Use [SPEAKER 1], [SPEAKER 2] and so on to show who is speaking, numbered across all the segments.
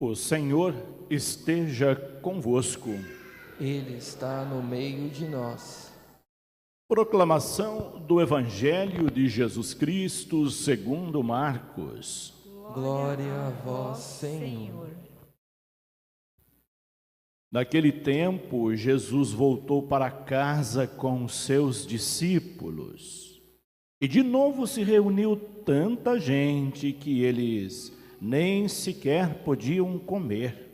[SPEAKER 1] O Senhor esteja convosco.
[SPEAKER 2] Ele está no meio de nós.
[SPEAKER 1] Proclamação do Evangelho de Jesus Cristo segundo Marcos.
[SPEAKER 2] Glória a vós, Senhor.
[SPEAKER 1] Naquele tempo, Jesus voltou para casa com seus discípulos. E de novo se reuniu tanta gente que eles nem sequer podiam comer.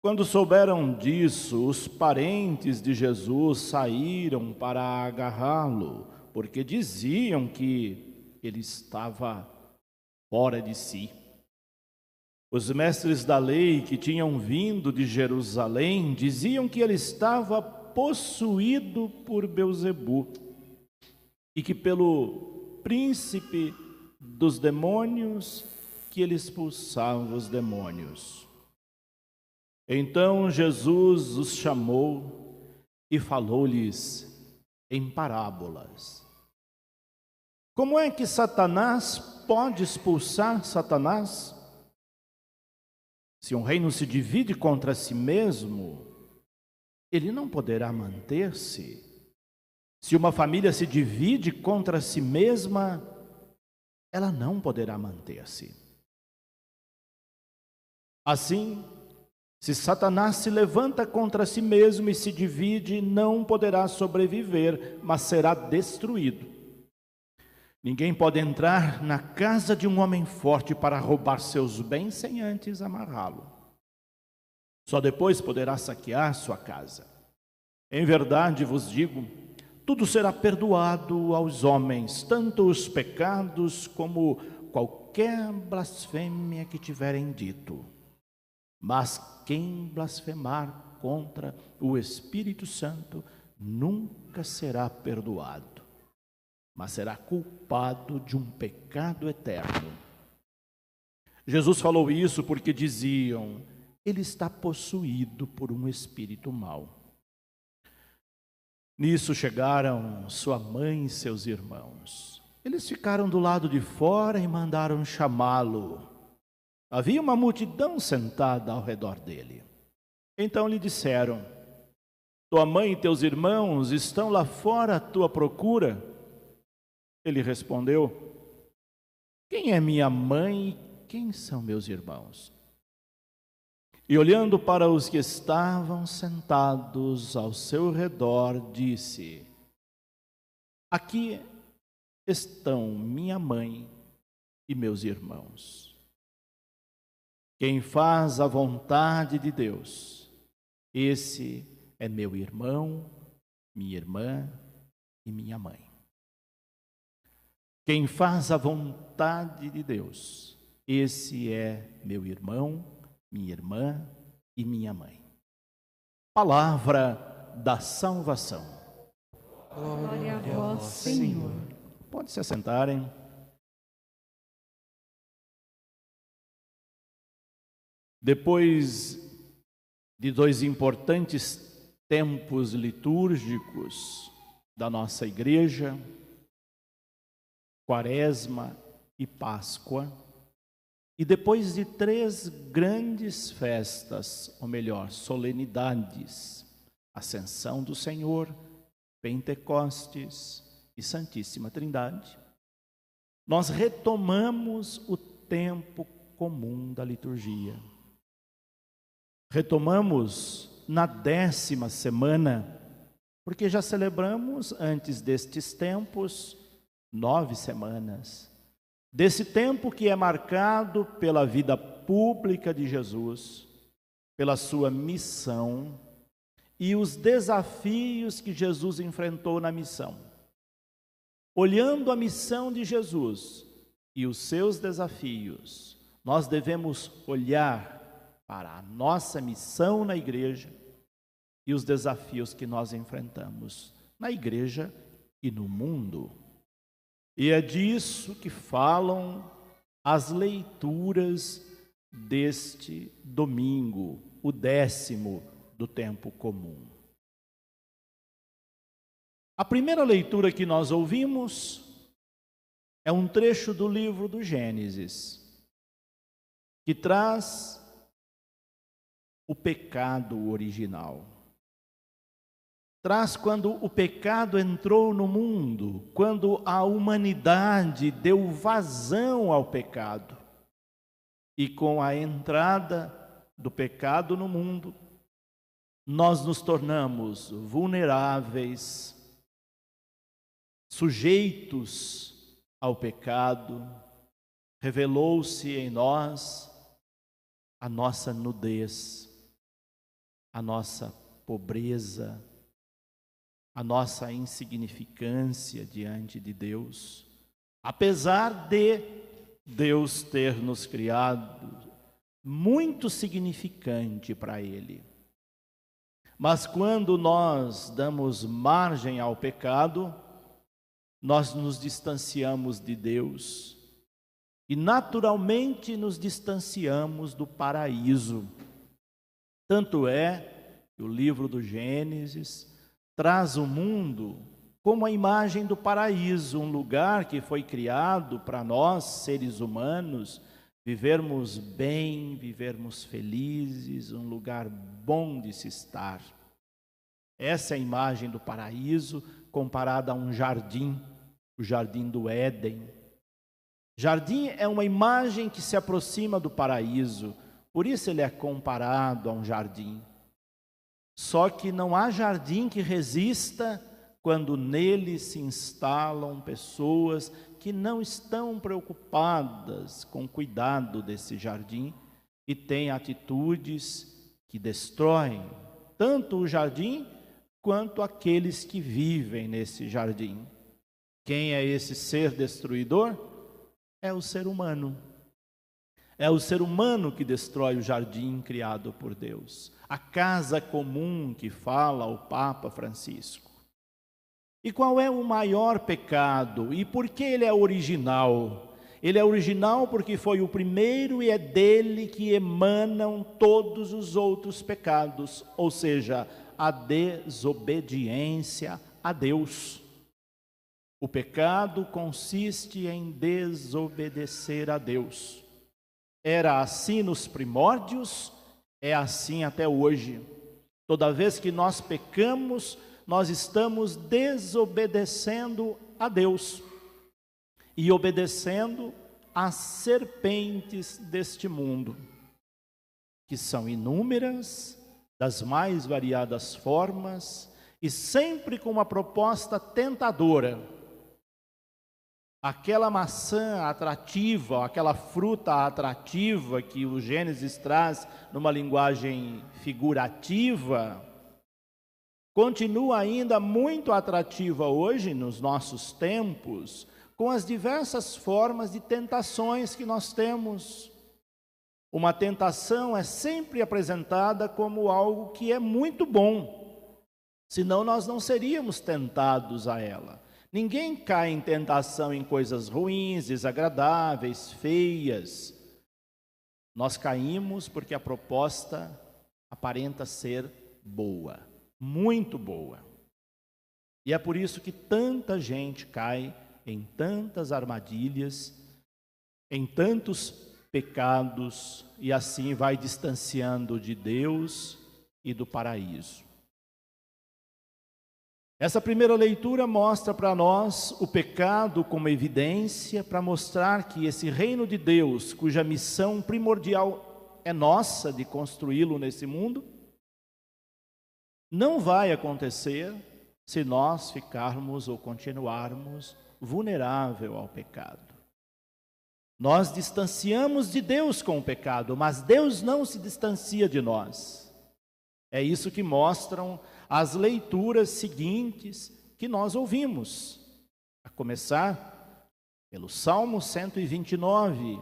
[SPEAKER 1] Quando souberam disso, os parentes de Jesus saíram para agarrá-lo, porque diziam que ele estava fora de si. Os mestres da lei que tinham vindo de Jerusalém diziam que ele estava possuído por Beelzebu e que pelo príncipe dos demônios que ele expulsava os demônios. Então Jesus os chamou e falou-lhes em parábolas. Como é que Satanás pode expulsar Satanás? Se um reino se divide contra si mesmo, ele não poderá manter-se. Se uma família se divide contra si mesma, ela não poderá manter-se. Assim, se Satanás se levanta contra si mesmo e se divide, não poderá sobreviver, mas será destruído. Ninguém pode entrar na casa de um homem forte para roubar seus bens sem antes amarrá-lo. Só depois poderá saquear sua casa. Em verdade vos digo, tudo será perdoado aos homens, tanto os pecados como qualquer blasfêmia que tiverem dito. Mas quem blasfemar contra o Espírito Santo nunca será perdoado, mas será culpado de um pecado eterno. Jesus falou isso porque diziam, ele está possuído por um espírito mau. Nisso chegaram sua mãe e seus irmãos. Eles ficaram do lado de fora e mandaram chamá-lo. Havia uma multidão sentada ao redor dele. Então lhe disseram, tua mãe e teus irmãos estão lá fora à tua procura? Ele respondeu, quem é minha mãe e quem são meus irmãos? E olhando para os que estavam sentados ao seu redor, disse, aqui estão minha mãe e meus irmãos. Quem faz a vontade de Deus, esse é meu irmão, minha irmã e minha mãe. Quem faz a vontade de Deus, esse é meu irmão, minha irmã e minha mãe. Palavra da salvação.
[SPEAKER 2] Glória a vós, Senhor.
[SPEAKER 1] Pode se assentarem. Depois de dois importantes tempos litúrgicos da nossa igreja, Quaresma e Páscoa, e depois de três grandes festas, ou melhor, solenidades, Ascensão do Senhor, Pentecostes e Santíssima Trindade, nós retomamos o tempo comum da liturgia. Retomamos na 10ª semana, porque já celebramos antes destes tempos 9 semanas. Desse tempo que é marcado pela vida pública de Jesus, pela sua missão e os desafios que Jesus enfrentou na missão. Olhando a missão de Jesus e os seus desafios, nós devemos olhar para a nossa missão na igreja e os desafios que nós enfrentamos na igreja e no mundo. E é disso que falam as leituras deste domingo, o 10º do tempo comum. A primeira leitura que nós ouvimos é um trecho do livro do Gênesis. que traz o pecado original. Traz quando o pecado entrou no mundo, quando a humanidade deu vazão ao pecado. E com a entrada do pecado no mundo, nós nos tornamos vulneráveis, sujeitos ao pecado. Revelou-se em nós a nossa nudez, a nossa pobreza, a nossa insignificância diante de Deus, apesar de Deus ter nos criado muito significante para Ele. Mas quando nós damos margem ao pecado, nós nos distanciamos de Deus e naturalmente nos distanciamos do paraíso. Tanto é que o livro do Gênesis traz o mundo como a imagem do paraíso, um lugar que foi criado para nós, seres humanos, vivermos bem, vivermos felizes, um lugar bom de se estar. Essa é a imagem do paraíso comparada a um jardim, o jardim do Éden. Jardim é uma imagem que se aproxima do paraíso, por isso ele é comparado a um jardim. Só que não há jardim que resista quando nele se instalam pessoas que não estão preocupadas com o cuidado desse jardim e têm atitudes que destroem tanto o jardim quanto aqueles que vivem nesse jardim. Quem é esse ser destruidor? É o ser humano. É o ser humano que destrói o jardim criado por Deus, a casa comum que fala o Papa Francisco. E qual é o maior pecado? E por que ele é original? Ele é original porque foi o primeiro e é dele que emanam todos os outros pecados, ou seja, a desobediência a Deus. O pecado consiste em desobedecer a Deus. Era assim nos primórdios, é assim até hoje. Toda vez que nós pecamos, nós estamos desobedecendo a Deus e obedecendo às serpentes deste mundo, que são inúmeras, das mais variadas formas e sempre com uma proposta tentadora. Aquela maçã atrativa, aquela fruta atrativa que o Gênesis traz numa linguagem figurativa, continua ainda muito atrativa hoje nos nossos tempos, com as diversas formas de tentações que nós temos. Uma tentação é sempre apresentada como algo que é muito bom, senão nós não seríamos tentados a ela. Ninguém cai em tentação em coisas ruins, desagradáveis, feias. Nós caímos porque a proposta aparenta ser boa, muito boa. E é por isso que tanta gente cai em tantas armadilhas, em tantos pecados, e assim vai distanciando de Deus e do paraíso. Essa primeira leitura mostra para nós o pecado como evidência para mostrar que esse reino de Deus, cuja missão primordial é nossa de construí-lo nesse mundo, não vai acontecer se nós ficarmos ou continuarmos vulneráveis ao pecado. Nós distanciamos de Deus com o pecado, mas Deus não se distancia de nós. É isso que mostram as leituras seguintes que nós ouvimos, a começar pelo Salmo 129,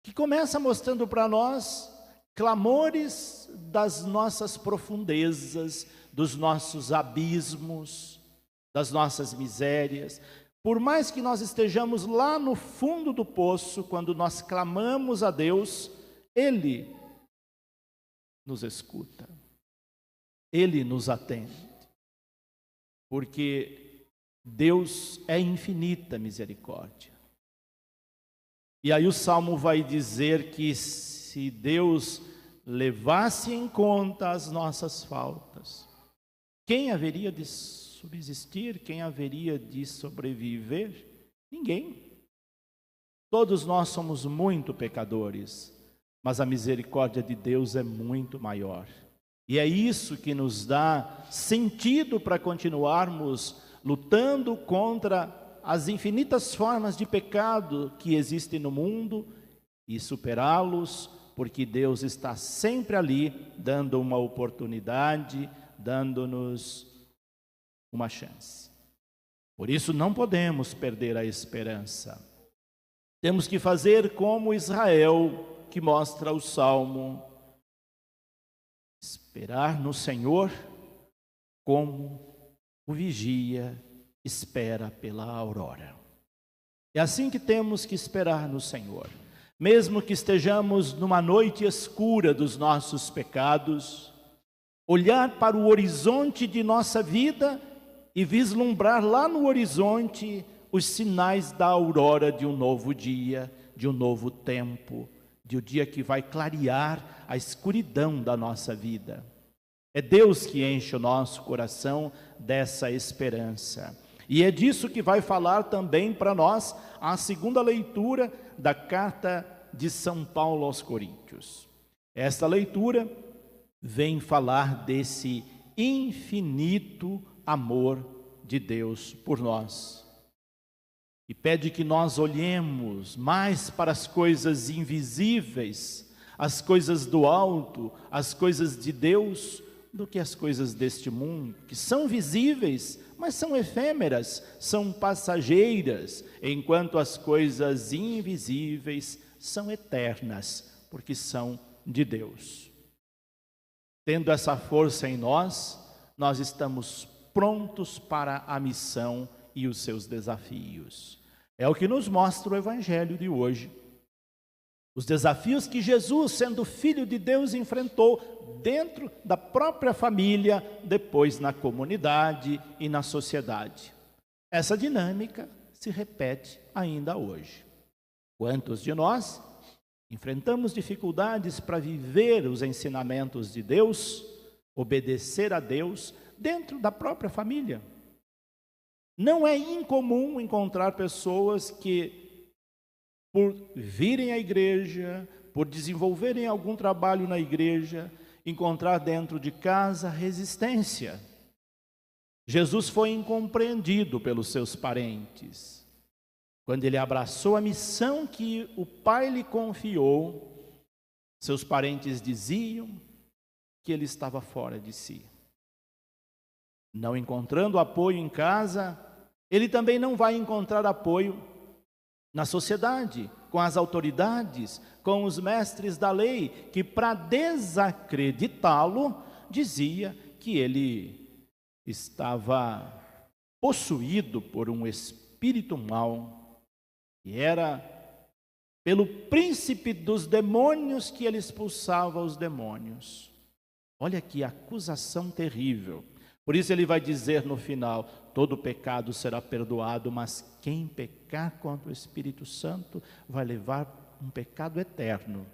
[SPEAKER 1] que começa mostrando para nós clamores das nossas profundezas, dos nossos abismos, das nossas misérias. Por mais que nós estejamos lá no fundo do poço, quando nós clamamos a Deus, Ele nos escuta. Ele nos atende, porque Deus é infinita misericórdia. E aí o Salmo vai dizer que se Deus levasse em conta as nossas faltas, quem haveria de subsistir? Quem haveria de sobreviver? Ninguém. Todos nós somos muito pecadores, mas a misericórdia de Deus é muito maior. E é isso que nos dá sentido para continuarmos lutando contra as infinitas formas de pecado que existem no mundo e superá-los, porque Deus está sempre ali, dando uma oportunidade, dando-nos uma chance. Por isso não podemos perder a esperança. Temos que fazer como Israel, que mostra o Salmo, esperar no Senhor como o vigia espera pela aurora. É assim que temos que esperar no Senhor. Mesmo que estejamos numa noite escura dos nossos pecados, olhar para o horizonte de nossa vida e vislumbrar lá no horizonte os sinais da aurora de um novo dia, de um novo tempo, de um dia que vai clarear a escuridão da nossa vida. É Deus que enche o nosso coração dessa esperança. E é disso que vai falar também para nós a segunda leitura da carta de São Paulo aos Coríntios. Esta leitura vem falar desse infinito amor de Deus por nós. E pede que nós olhemos mais para as coisas invisíveis, as coisas do alto, as coisas de Deus, do que as coisas deste mundo, que são visíveis, mas são efêmeras, são passageiras, enquanto as coisas invisíveis são eternas, porque são de Deus. Tendo essa força em nós, nós estamos prontos para a missão e os seus desafios. É o que nos mostra o Evangelho de hoje. Os desafios que Jesus, sendo Filho de Deus, enfrentou dentro da própria família, depois na comunidade e na sociedade. Essa dinâmica se repete ainda hoje. Quantos de nós enfrentamos dificuldades para viver os ensinamentos de Deus, obedecer a Deus dentro da própria família? Não é incomum encontrar pessoas que, por virem à igreja, por desenvolverem algum trabalho na igreja, encontrar dentro de casa resistência. Jesus foi incompreendido pelos seus parentes. Quando ele abraçou a missão que o Pai lhe confiou, seus parentes diziam que ele estava fora de si. Não encontrando apoio em casa, ele também não vai encontrar apoio na sociedade, com as autoridades, com os mestres da lei, que para desacreditá-lo, dizia que ele estava possuído por um espírito mau, e era pelo príncipe dos demônios que ele expulsava os demônios. Olha que acusação terrível. Por isso ele vai dizer no final: todo pecado será perdoado, mas quem pecar contra o Espírito Santo vai levar um pecado eterno.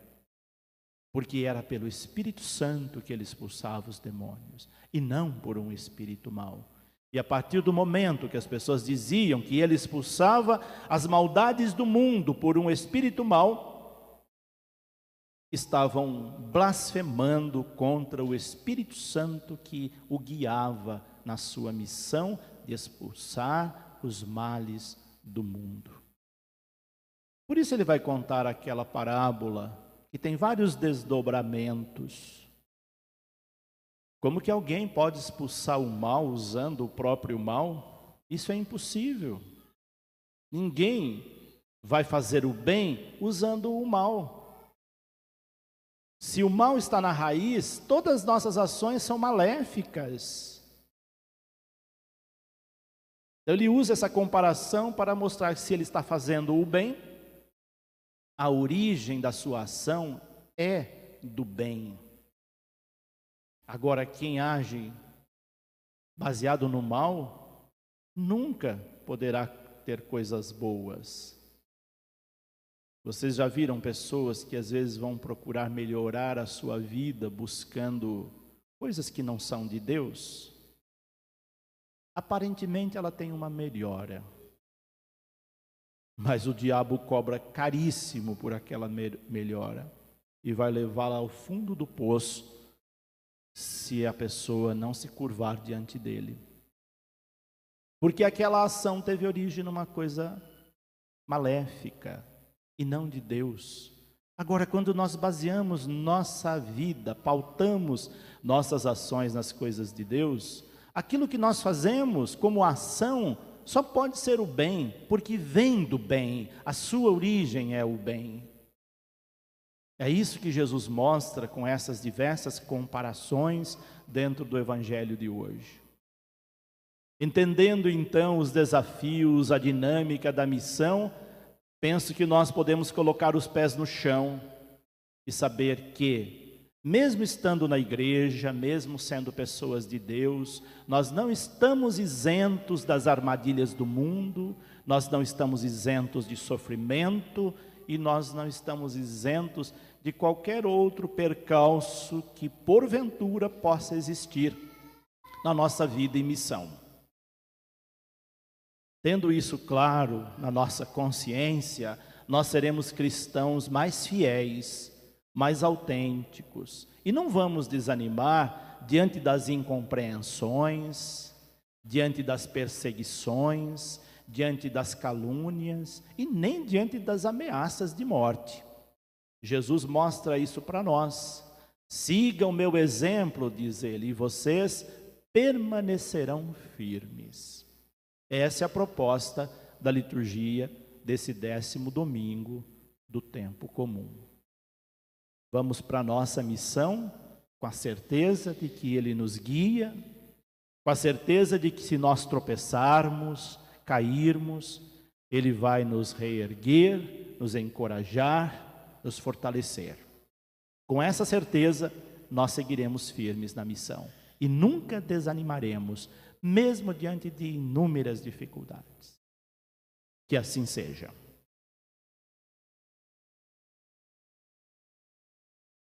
[SPEAKER 1] Porque era pelo Espírito Santo que ele expulsava os demônios, e não por um espírito mau. E a partir do momento que as pessoas diziam que ele expulsava as maldades do mundo por um espírito mau, estavam blasfemando contra o Espírito Santo que o guiava na sua missão de expulsar os males do mundo. Por isso ele vai contar aquela parábola que tem vários desdobramentos. Como que alguém pode expulsar o mal usando o próprio mal? Isso é impossível. Ninguém vai fazer o bem usando o mal. Se o mal está na raiz, todas as nossas ações são maléficas. Ele usa essa comparação para mostrar que se ele está fazendo o bem, a origem da sua ação é do bem. Agora, quem age baseado no mal, nunca poderá ter coisas boas. Vocês já viram pessoas que às vezes vão procurar melhorar a sua vida buscando coisas que não são de Deus? Aparentemente ela tem uma melhora, mas o diabo cobra caríssimo por aquela melhora e vai levá-la ao fundo do poço se a pessoa não se curvar diante dele. Porque aquela ação teve origem numa coisa maléfica e não de Deus. Agora, quando nós baseamos nossa vida, pautamos nossas ações nas coisas de Deus, aquilo que nós fazemos como ação só pode ser o bem, porque vem do bem, a sua origem é o bem. É isso que Jesus mostra com essas diversas comparações dentro do Evangelho de hoje. Entendendo então os desafios, a dinâmica da missão, penso que nós podemos colocar os pés no chão e saber que, mesmo estando na igreja, mesmo sendo pessoas de Deus, nós não estamos isentos das armadilhas do mundo, nós não estamos isentos de sofrimento e nós não estamos isentos de qualquer outro percalço que porventura possa existir na nossa vida e missão. Tendo isso claro na nossa consciência, nós seremos cristãos mais fiéis, mais autênticos. E não vamos desanimar diante das incompreensões, diante das perseguições, diante das calúnias e nem diante das ameaças de morte. Jesus mostra isso para nós. Sigam o meu exemplo, diz ele, e vocês permanecerão firmes. Essa é a proposta da liturgia desse 10º domingo do tempo comum. Vamos para a nossa missão com a certeza de que Ele nos guia, com a certeza de que se nós tropeçarmos, cairmos, Ele vai nos reerguer, nos encorajar, nos fortalecer. Com essa certeza, nós seguiremos firmes na missão e nunca desanimaremos, mesmo diante de inúmeras dificuldades. Que assim seja.